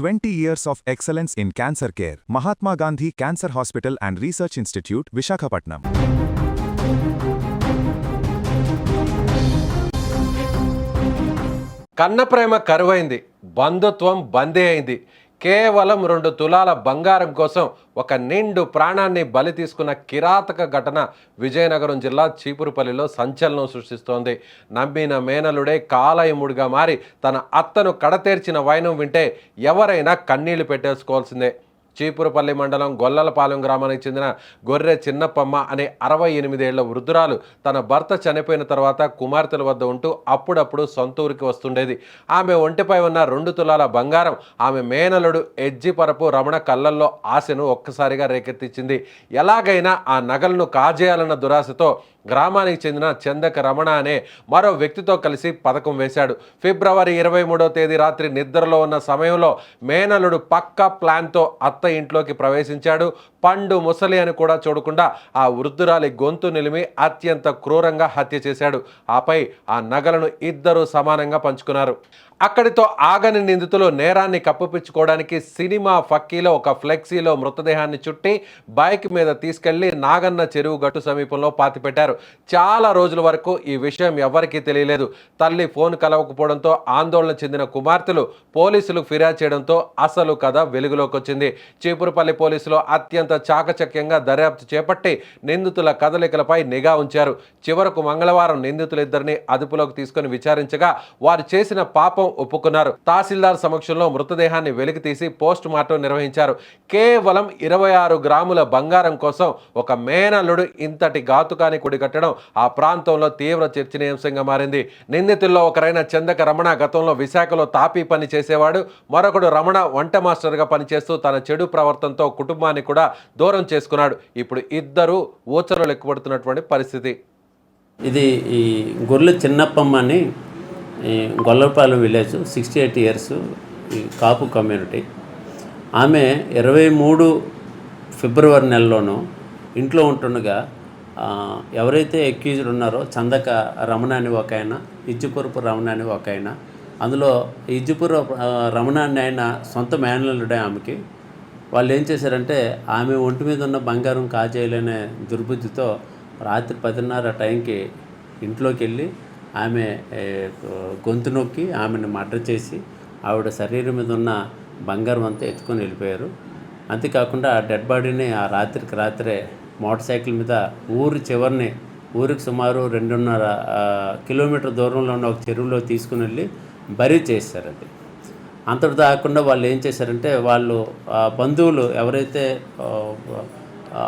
20 years of excellence in cancer care. Mahatma Gandhi Cancer Hospital and Research Institute, Visakhapatnam. కన్న ప్రేమ కరువైంది, బంధుత్వం బందీ అయింది. కేవలం 2 తులాల బంగారం కోసం ఒక నిండు ప్రాణాన్ని బలి తీసుకున్న కిరాతక ఘటన విజయనగరం జిల్లా చీపురుపల్లిలో సంచలనం సృష్టిస్తోంది. నమ్మిన మేనలుడే కాలయముడిగా మారి తన అత్తను కడతేర్చిన వైనం వింటే ఎవరైనా కన్నీళ్లు పెట్టేసుకోవాల్సిందే. చీపురుపల్లి మండలం గొల్లలపాలెం గ్రామానికి చెందిన గొర్రె చిన్నప్పమ్మ అనే 68 ఏళ్ల వృద్ధురాలు తన భర్త చనిపోయిన తర్వాత కుమార్తెల వద్ద ఉంటూ అప్పుడప్పుడు సొంత ఊరికి వస్తుండేది. ఆమె ఒంటిపై ఉన్న 2 తులాల బంగారం ఆమె మేనలుడు ఎజ్జిపరపు రమణ కళ్ళల్లో ఆశను ఒక్కసారిగా రేకెత్తించింది. ఎలాగైనా ఆ నగలను కాజేయాలన్న దురాశతో గ్రామానికి చెందిన చందక రమణ అనే మరో వ్యక్తితో కలిసి పథకం వేశాడు. ఫిబ్రవరి 23వ తేదీ రాత్రి నిద్రలో ఉన్న సమయంలో మేనలుడు పక్కా ప్లాన్తో అత్త ఇంట్లోకి ప్రవేశించాడు. పండు ముసలి అని కూడా చూడకుండా ఆ వృద్ధురాలి గొంతు నిలిమి అత్యంత క్రూరంగా హత్య చేశాడు. ఆపై ఆ నగలను ఇద్దరూ సమానంగా పంచుకున్నారు. అక్కడితో ఆగని నిందితులు నేరాన్ని కప్పిపుచ్చుకోవడానికి సినిమా ఫక్కీలో ఒక ఫ్లెక్సీలో మృతదేహాన్ని చుట్టి బైక్ మీద తీసుకెళ్లి నాగన్న చెరువు గట్టు సమీపంలో పాతిపెట్టారు. చాలా రోజుల వరకు ఈ విషయం ఎవరికీ తెలియలేదు. తల్లి ఫోన్ కలవకపోవడంతో ఆందోళన చెందిన కుమార్తెలు పోలీసులకు ఫిర్యాదు చేయడంతో అసలు కథ వెలుగులోకి వచ్చింది. చీపురుపల్లి పోలీసులు అత్యంత చాకచక్యంగా దర్యాప్తు చేపట్టి నిందితుల కదలికలపై నిఘా ఉంచారు. చివరకు మంగళవారం నిందితులిద్దరిని అదుపులోకి తీసుకుని విచారించగా వారు చేసిన పాపం ఒప్పుకున్నారు. తహసీల్దార్ సమక్షంలో మృతదేహాన్ని వెలికి తీసి పోస్ట్ మార్టం నిర్వహించారు. కేవలం 26 గ్రాముల బంగారం కోసం ఒక మేనల్లుడు ఇంతటి ఘాతుకాన్ని కొడిగట్టడం ఆ ప్రాంతంలో తీవ్ర చర్చనీయాంశంగా మారింది. నిందితుల్లో ఒకరైన చందక రమణ గతంలో విశాఖలో తాపీ పని చేసేవాడు. మరొకడు రమణ వంట మాస్టర్గా పనిచేస్తూ తన చెడు ప్రవర్తనతో కుటుంబాన్ని కూడా దూరం చేసుకున్నాడు. ఇప్పుడు ఇద్దరు ఊచలు లెక్కబడుతున్నటువంటి పరిస్థితి. ఇది ఈ గొర్రె చిన్నప్పమ్మ అని గొల్లపాలెం విలేజ్, 68 ఇయర్స్, ఈ కాపు కమ్యూనిటీ. ఆమె 23 ఫిబ్రవరి నెలలోనూ ఇంట్లో ఉంటుండగా ఎవరైతే అక్యూజ్డ్ ఉన్నారో చందక రమణ అని ఒక ఆయన, ఇజ్జిపురపు రమణ అని ఒక ఆయన, అందులో ఇజ్జిపుర రమణ అని ఆయన సొంత మేనల్లుడే ఆమెకి. వాళ్ళు ఏం చేశారంటే ఆమె ఒంటి మీద ఉన్న బంగారం కాజేయాలనే దుర్బుద్ధితో రాత్రి 10:30 టైంకి ఇంట్లోకి వెళ్ళి ఆమె గొంతు నొక్కి ఆమెను మర్డర్ చేసి ఆవిడ శరీరం మీద ఉన్న బంగారం అంతా ఎత్తుకొని వెళ్ళిపోయారు. అంతేకాకుండా ఆ డెడ్ బాడీని ఆ రాత్రికి రాత్రే మోటార్ సైకిల్ మీద ఊరికి సుమారు 2.5 కిలోమీటర్ దూరంలో ఉన్న ఒక చెరువులో తీసుకుని వెళ్ళి బరీ చేశారు. అది అంతటి కాకుండా వాళ్ళు ఏం చేశారంటే వాళ్ళు బంధువులు ఎవరైతే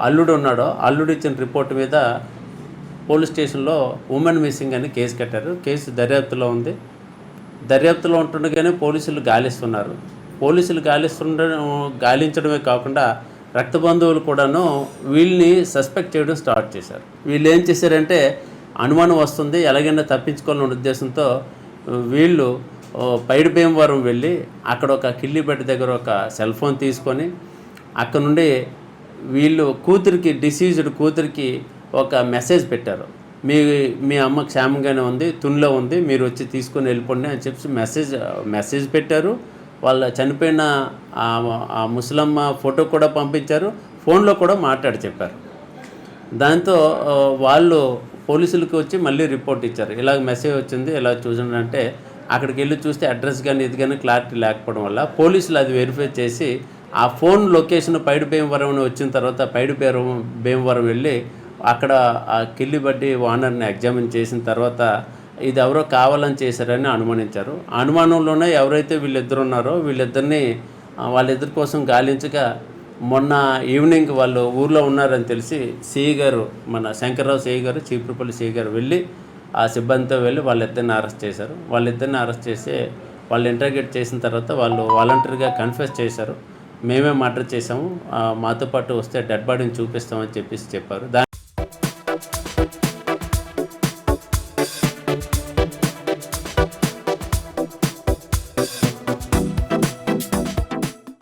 అల్లుడు ఉన్నాడో అల్లుడు ఇచ్చిన రిపోర్ట్ మీద పోలీస్ స్టేషన్లో ఉమెన్ మిస్సింగ్ అని కేసు కట్టారు. కేసు దర్యాప్తులో ఉంది. దర్యాప్తులో ఉంటుండగానే పోలీసులు గాలిస్తున్నారు. పోలీసులు గాలించడమే కాకుండా రక్త బంధువులు కూడాను వీళ్ళని సస్పెక్ట్ చేయడం స్టార్ట్ చేశారు. వీళ్ళు ఏం చేశారంటే అనుమానం వస్తుంది, ఎలాగైనా తప్పించుకోవాలనే ఉద్దేశంతో వీళ్ళు పైడి భీమవరం వెళ్ళి అక్కడ ఒక కిల్లిబెట్ట దగ్గర ఒక సెల్ ఫోన్ తీసుకొని అక్కడ నుండి వీళ్ళు డిసీజ్డ్ కూతురికి ఒక మెసేజ్ పెట్టారు. మీ అమ్మ క్షేమంగానే ఉంది, తునిలో ఉంది, మీరు వచ్చి తీసుకొని వెళ్ళిపోండి అని చెప్పి మెసేజ్ పెట్టారు. వాళ్ళ చనిపోయిన ఆ ముసలమ్మ ఫోటో కూడా పంపించారు. ఫోన్లో కూడా మాట్లాడి చెప్పారు. దాంతో వాళ్ళు పోలీసులకు వచ్చి మళ్ళీ రిపోర్ట్ ఇచ్చారు. ఇలాగ మెసేజ్ వచ్చింది, ఇలా చూడండి అంటే అక్కడికి వెళ్ళి చూస్తే అడ్రస్ కానీ ఇది కానీ క్లారిటీ లేకపోవడం వల్ల పోలీసులు అది వెరిఫై చేసి ఆ ఫోన్ లొకేషన్ పైడి భీమవరం వచ్చిన తర్వాత పైడి భీమవరం వెళ్ళి అక్కడ ఆ కిల్లిబడ్డి ఓనర్ని ఎగ్జామిన్ చేసిన తర్వాత ఇది ఎవరో కావాలని చేశారని అనుమానించారు. ఆ అనుమానంలోనే ఎవరైతే వీళ్ళిద్దరు ఉన్నారో వాళ్ళిద్దరి కోసం గాలించగా మొన్న ఈవినింగ్ వాళ్ళు ఊర్లో ఉన్నారని తెలిసి సిఐ గారు, మన శంకర్రావు సిఐ గారు, చీపురుపల్లి సిఐ గారు వెళ్ళి ఆ సిబ్బందితో వెళ్ళి వాళ్ళిద్దరిని అరెస్ట్ చేశారు. వాళ్ళిద్దరిని అరెస్ట్ చేసి వాళ్ళు ఇంటర్గేట్ చేసిన తర్వాత వాళ్ళు వాలంటరీగా కన్ఫెస్ చేశారు. మేమే మర్డర్ చేసాము, మాతో పాటు వస్తే డెడ్ బాడీని చూపిస్తామని చెప్పారు.